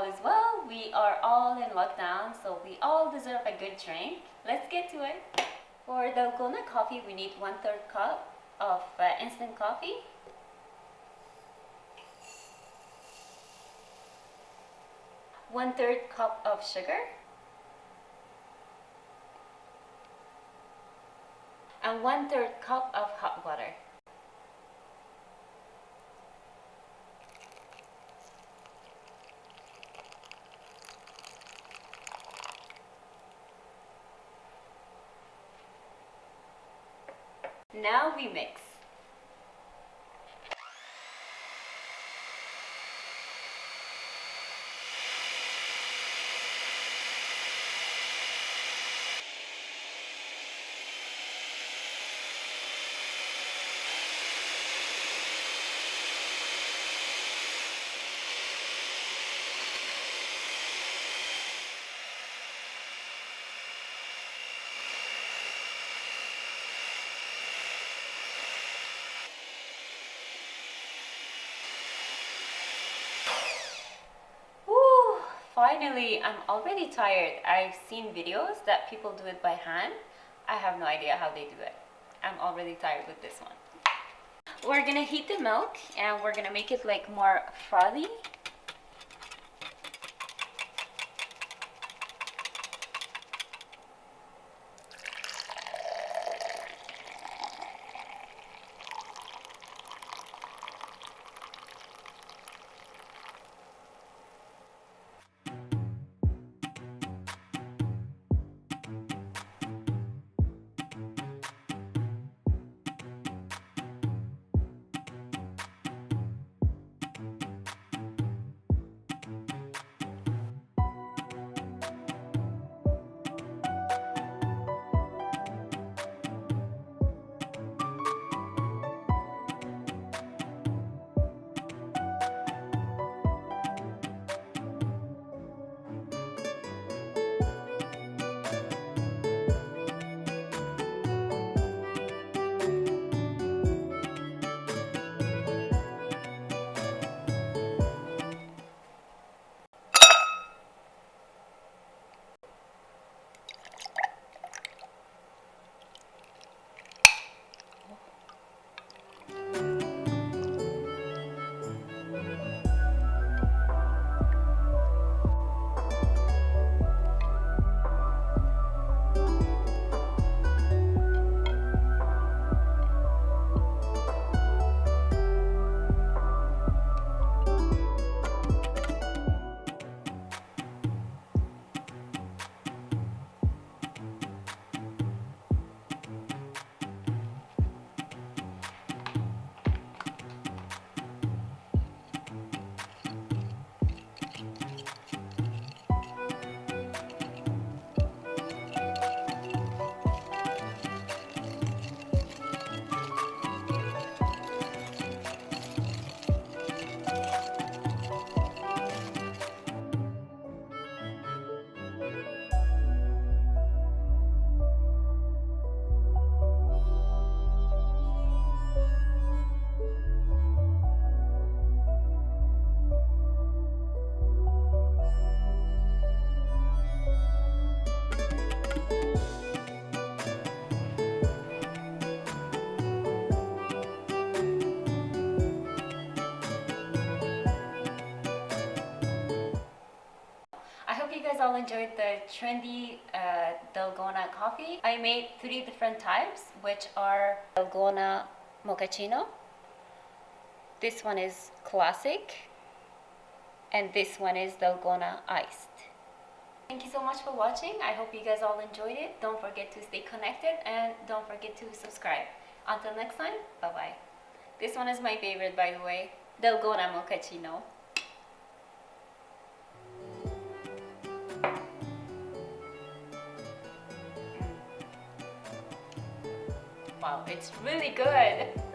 all is well. We are all in lockdown, so we all deserve a good drink. Let's get to it. For Dalgona coffee, we need 1/3 cup of instant coffee. 1/3 cup of sugar. And 1/3 cup of hot water. Now we mix. Finally, I'm already tired. I've seen videos that people do it by hand. I have no idea how they do it. I'm already tired with this one. We're gonna heat the milk and we're gonna make it like more frothy. I hope you guys all enjoyed the trendy Dalgona coffee. I made 3 different types, which are Dalgona Mochaccino. This one is classic. And this one is Dalgona iced. Thank you so much for watching. I hope you guys all enjoyed it. Don't forget to stay connected and don't forget to subscribe. Until next time, bye-bye. This one is my favorite, by the way. Dalgona Mochaccino. Wow, it's really good.